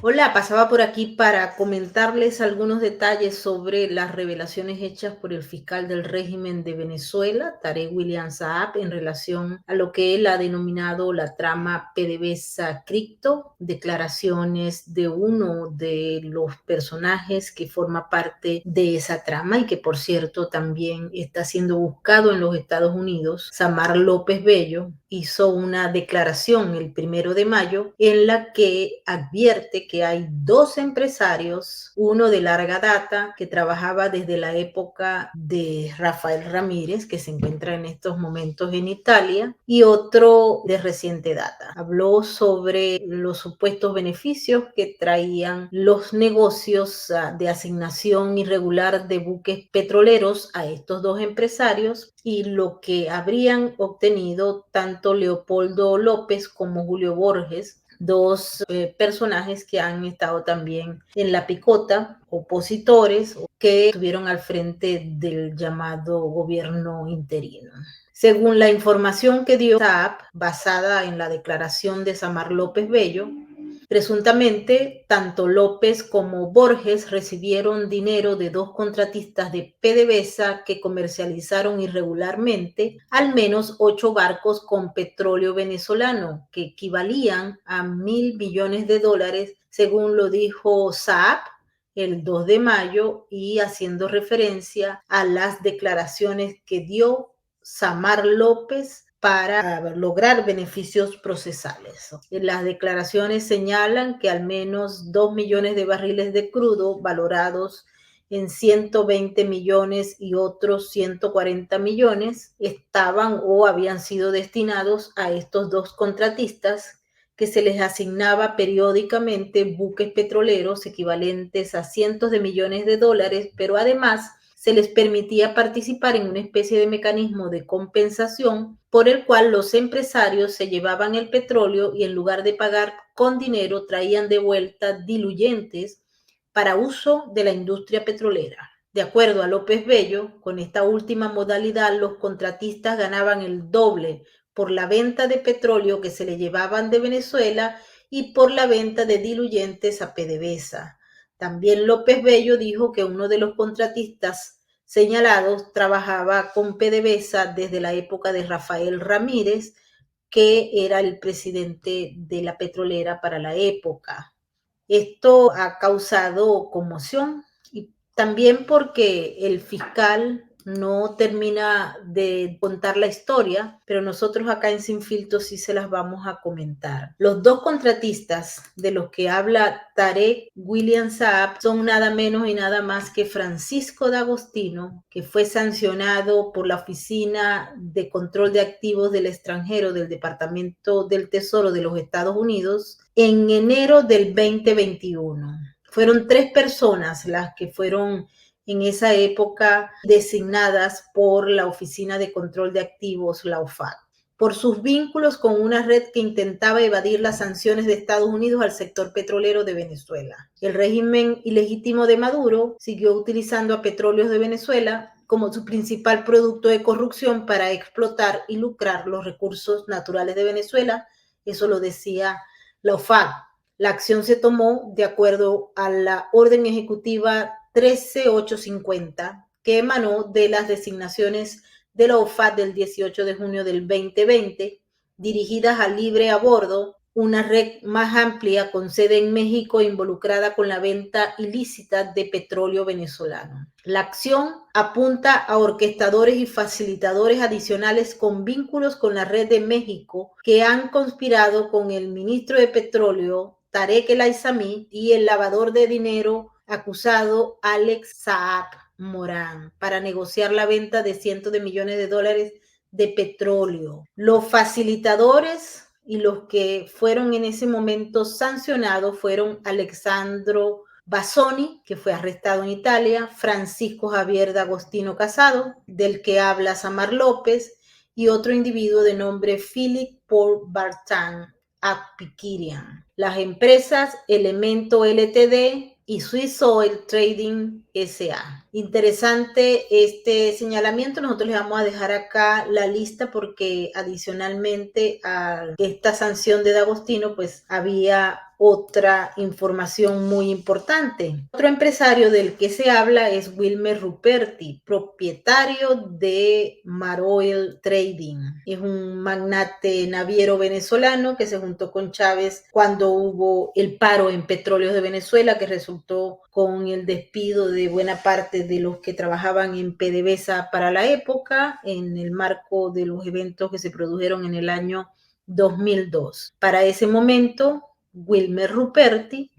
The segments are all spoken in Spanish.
Hola, pasaba por aquí para comentarles algunos detalles sobre las revelaciones hechas por el fiscal del régimen de Venezuela, Tarek William Saab, en relación a lo que él ha denominado la trama PDVSA Cripto, declaraciones de uno de los personajes que forma parte de esa trama y que, por cierto, también está siendo buscado en los Estados Unidos. Samar López Bello hizo una declaración el 1 de mayo en la que advierte que hay dos empresarios, uno de larga data que trabajaba desde la época de Rafael Ramírez, que se encuentra en estos momentos en Italia, y otro de reciente data. Habló sobre los supuestos beneficios que traían los negocios de asignación irregular de buques petroleros a estos dos empresarios y lo que habrían obtenido tanto Leopoldo López como Julio Borges, dos personajes que han estado también en la picota, opositores que estuvieron al frente del llamado gobierno interino. Según la información que dio Saab, basada en la declaración de Samar López Bello, presuntamente, tanto López como Borges recibieron dinero de dos contratistas de PDVSA que comercializaron irregularmente al menos 8 barcos con petróleo venezolano, que equivalían a $1.000 billones, según lo dijo Saab el 2 de mayo y haciendo referencia a las declaraciones que dio Samar López para lograr beneficios procesales. Las declaraciones señalan que al menos 2 millones de barriles de crudo valorados en 120 millones y otros 140 millones estaban o habían sido destinados a estos dos contratistas que se les asignaba periódicamente buques petroleros equivalentes a cientos de millones de dólares, pero además se les permitía participar en una especie de mecanismo de compensación por el cual los empresarios se llevaban el petróleo y en lugar de pagar con dinero traían de vuelta diluyentes para uso de la industria petrolera. De acuerdo a López Bello, con esta última modalidad los contratistas ganaban el doble por la venta de petróleo que se le llevaban de Venezuela y por la venta de diluyentes a PDVSA. También López Bello dijo que uno de los contratistas señalados trabajaba con PDVSA desde la época de Rafael Ramírez, que era el presidente de la petrolera para la época. Esto ha causado conmoción y también porque el fiscal no termina de contar la historia, pero nosotros acá en Sin Filtro sí se las vamos a comentar. Los dos contratistas de los que habla Tarek William Saab son nada menos y nada más que Francisco D'Agostino, que fue sancionado por la Oficina de Control de Activos del Extranjero del Departamento del Tesoro de los Estados Unidos en enero del 2021. Fueron 3 personas las que fueron en esa época designadas por la Oficina de Control de Activos, la OFAC, por sus vínculos con una red que intentaba evadir las sanciones de Estados Unidos al sector petrolero de Venezuela. El régimen ilegítimo de Maduro siguió utilizando a Petróleos de Venezuela como su principal producto de corrupción para explotar y lucrar los recursos naturales de Venezuela. Eso lo decía la OFAC. La acción se tomó de acuerdo a la orden ejecutiva 13850 que emanó de las designaciones de la OFAC del 18 de junio del 2020, dirigidas a Libre a Bordo, una red más amplia con sede en México involucrada con la venta ilícita de petróleo venezolano. La acción apunta a orquestadores y facilitadores adicionales con vínculos con la red de México que han conspirado con el ministro de Petróleo, Tarek El Aissami, y el lavador de dinero acusado Alex Saab Morán para negociar la venta de cientos de millones de dólares de petróleo. Los facilitadores y los que fueron en ese momento sancionados fueron Alexandro Bassoni, que fue arrestado en Italia, Francisco Javier D'Agostino Casado, del que habla Samar López, y otro individuo de nombre Philip Paul Bartan Apikirian. Las empresas Elemento Ltd y Swiss Oil Trading SA. Interesante este señalamiento. Nosotros les vamos a dejar acá la lista porque adicionalmente a esta sanción de D'Agostino, pues había otra información muy importante. Otro empresario del que se habla es Wilmer Ruperti, propietario de Maroil Trading. Es un magnate naviero venezolano que se juntó con Chávez cuando hubo el paro en Petróleos de Venezuela, que resultó con el despido de buena parte de los que trabajaban en PDVSA para la época, en el marco de los eventos que se produjeron en el año 2002. Para ese momento, Wilmer Ruperti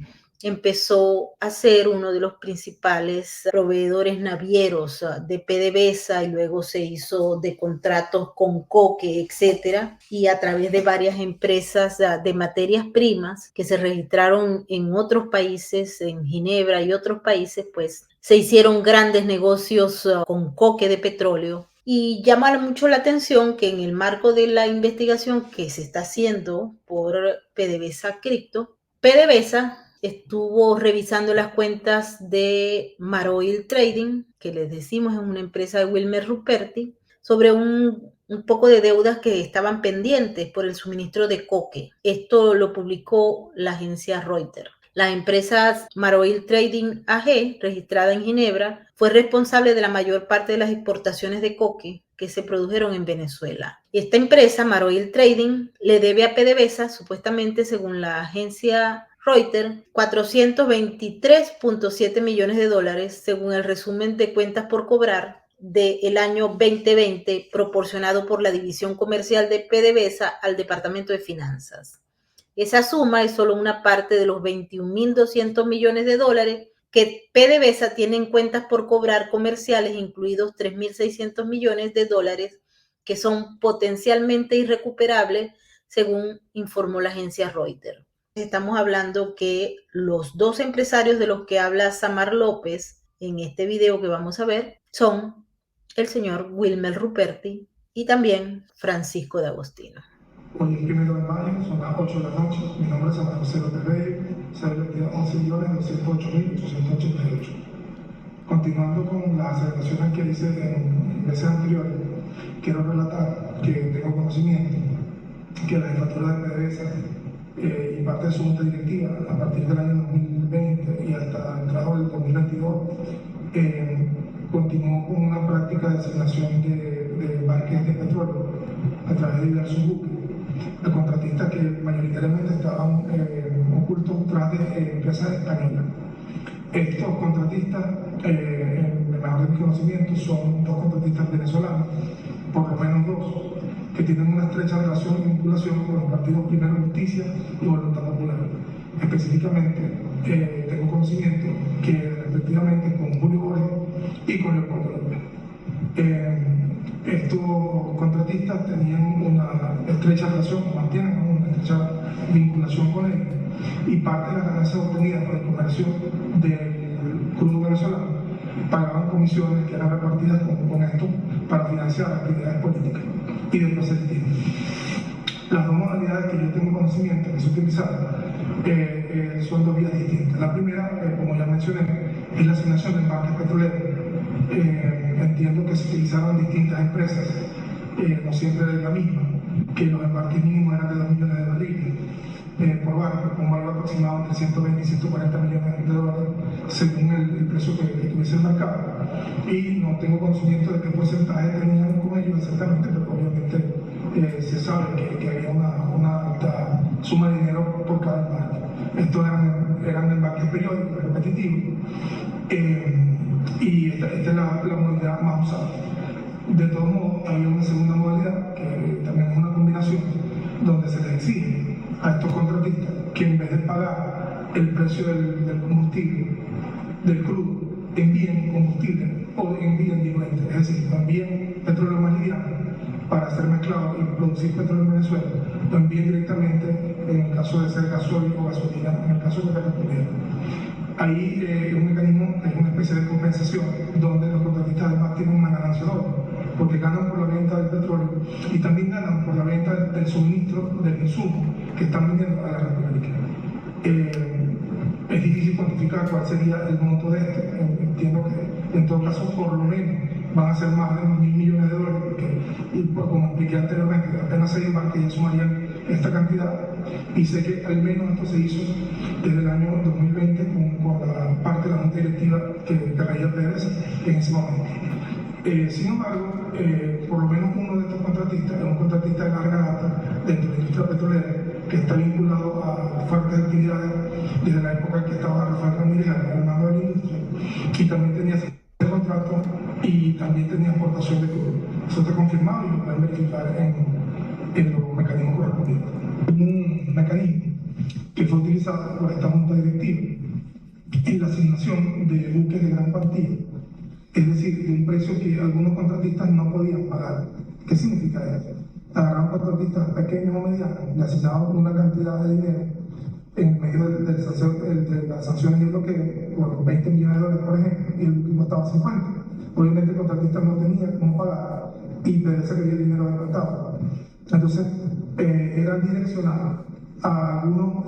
empezó a ser uno de los principales proveedores navieros de PDVSA y luego se hizo de contratos con Coque, etcétera, y a través de varias empresas de materias primas que se registraron en otros países, en Ginebra y otros países, pues se hicieron grandes negocios con Coque de petróleo. Y llama mucho la atención que en el marco de la investigación que se está haciendo por PDVSA Crypto, PDVSA estuvo revisando las cuentas de Maroil Trading, que les decimos es una empresa de Wilmer Ruperti, sobre un poco de deudas que estaban pendientes por el suministro de coque. Esto lo publicó la agencia Reuters. La empresa Maroil Trading AG, registrada en Ginebra, fue responsable de la mayor parte de las exportaciones de coque que se produjeron en Venezuela. Esta empresa, Maroil Trading, le debe a PDVSA, supuestamente según la agencia Reuters, 423.7 millones de dólares, según el resumen de cuentas por cobrar del año 2020 proporcionado por la División Comercial de PDVSA al Departamento de Finanzas. Esa suma es solo una parte de los 21.200 millones de dólares que PDVSA tiene en cuentas por cobrar comerciales, incluidos 3.600 millones de dólares que son potencialmente irrecuperables, según informó la agencia Reuters. Estamos hablando que los dos empresarios de los que habla Samar López en este video que vamos a ver son el señor Wilmer Ruperti y también Francisco de Agostino. Hoy es 1 de mayo, son las 8 de la noche. Mi nombre es Ana José López Reyes, saldo 11.208.288. Continuando con las aceleraciones que hice en meses anteriores, quiero relatar que tengo conocimiento que la jefatura de PDVSA y parte de su junta directiva, a partir del año 2020 y hasta entrado del 2022, continuó con una práctica de asignación de barques de petróleo a través de diversos buques a contratistas que mayoritariamente estaban ocultos tras de empresas españolas. Estos contratistas, en el mejor de mis conocimientos, son dos contratistas venezolanos, por lo menos dos, que tienen una estrecha relación y vinculación con los partidos Primero Justicia y Voluntad Popular. Específicamente, tengo conocimiento que respectivamente con Julio Borges y con Leopoldo López. Estos contratistas tenían una estrecha relación, mantienen una estrecha vinculación con ellos, y parte de las ganancias obtenidas por el comercio del crudo venezolano pagaban comisiones que eran repartidas con esto para financiar actividades políticas y de proselitismo. Las dos modalidades que yo tengo conocimiento que se utilizaron son dos vías distintas. La primera, como ya mencioné, es la asignación de embarques petroleros. Entiendo que se utilizaron distintas empresas, no siempre de la misma, que los embarques mínimos eran de 2 millones de barriles por barco, con un valor aproximado de 120 y 140 millones de dólares, según el precio que tuviese el mercado. Y no tengo conocimiento de qué porcentaje tenían con ellos exactamente, pero obviamente se sabe que había una alta suma de dinero por cada embarque. Estos eran embarques periódicos, repetitivos, y esta es la modalidad más usada. De todos modos, había una segunda modalidad, que también es una combinación, donde se les exige a estos contratistas que en vez de pagar el precio del combustible, del crudo, envíen combustible o envíen diluentes, es decir, envíen petróleo más liviano para ser mezclado y producir petróleo en Venezuela, lo envíen directamente en el caso de ser gasoil o gasolina, en el caso de la petrolera. Ahí un mecanismo es una especie de compensación donde los contratistas además tienen una ganancia doble, porque ganan por la venta del petróleo y también ganan por la venta del suministro del insumo que están vendiendo a la República. Es difícil cuantificar cuál sería el monto de esto. Entiendo que en todo caso por lo menos van a ser más de 1.000 millones de dólares, porque, como expliqué anteriormente, apenas 6 embarques ya sumarían esta cantidad, y sé que al menos esto se hizo desde el año 2020 con la parte de la junta directiva que regía PDVSA en ese momento. Sin embargo, por lo menos uno de estos contratistas es un contratista de larga data dentro de la industria petrolera que está vinculado a fuertes actividades desde la época en que estaba Rafael Ramírez al mando de la industria, y también tenía ese contrato y también tenía exportación de crudo. Eso está confirmado y lo pueden verificar en los mecanismos correspondientes. Un mecanismo que fue utilizado por esta junta directiva en la asignación de buques de gran cuantía, es decir, de un precio que algunos contratistas no podían pagar. ¿Qué significa esto? Agarraron contratistas pequeños o medianos, le asignaban una cantidad de dinero en medio de las sanciones y el bloqueo, por 20 millones de dólares, por ejemplo, y el último estaba a 50. Obviamente el contratista no tenía cómo pagar y PDVSA quería el dinero adelantado. Entonces, eran direccionados a algunos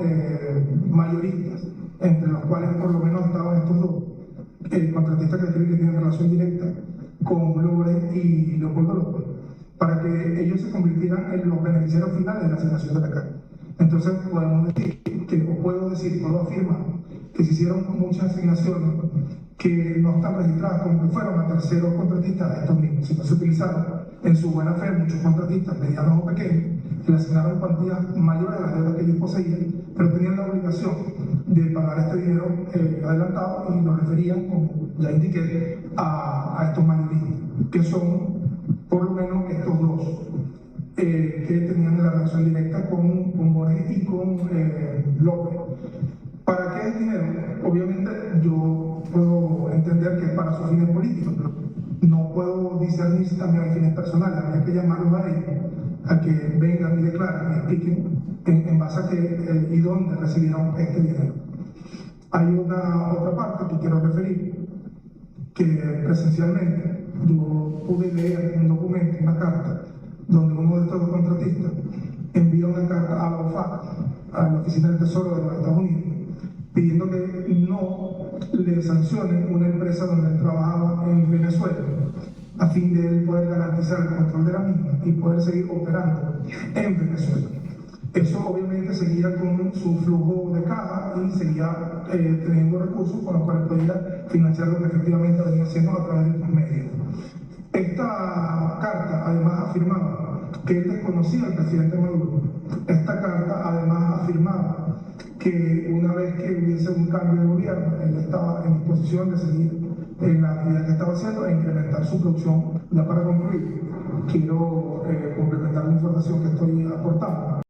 mayoristas, entre los cuales por lo menos estaban estos dos, el contratista que tiene relación directa con Lore y Leopoldo López, para que ellos se convirtieran en los beneficiarios finales de la asignación de la carga. Entonces podemos decir, puedo afirmar que se hicieron muchas asignaciones que no están registradas como que fueron a terceros contratistas de estos mismos, sino se utilizaron en su buena fe muchos contratistas medianos o pequeños que le asignaron cuantías mayores a las deudas que ellos poseían, pero tenían la obligación de pagar este dinero adelantado, y lo referían, como ya indiqué, a estos mayoristas, que son por lo menos estos dos, que tenían la relación directa con Borges y con López. ¿Para qué es dinero? Obviamente yo puedo entender que es para sus fines políticos, pero no puedo discernir si también hay fines personales. Habría que llamarlos a ellos, a que vengan y declaren y expliquen en base a qué y dónde recibieron este dinero. Hay una otra parte que quiero referir, que presencialmente yo pude leer un documento, una carta, donde uno de estos dos contratistas envió una carta a la OFAC, a la Oficina del Tesoro de los Estados Unidos, pidiendo que no le sancionen una empresa donde él trabajaba en Venezuela, a fin de él poder garantizar el control de la misma y poder seguir operando en Venezuela. Eso obviamente seguía con su flujo de caja y seguía teniendo recursos con los cuales podía financiar lo que efectivamente venía haciendo a través de estos medios. Esta carta además afirmaba que él desconocía al presidente Maduro. Esta carta además afirmaba que una vez que hubiese un cambio de gobierno, él estaba en disposición de seguir en la actividad que estaba haciendo e incrementar su producción. Ya para concluir, quiero complementar la información que estoy aportando.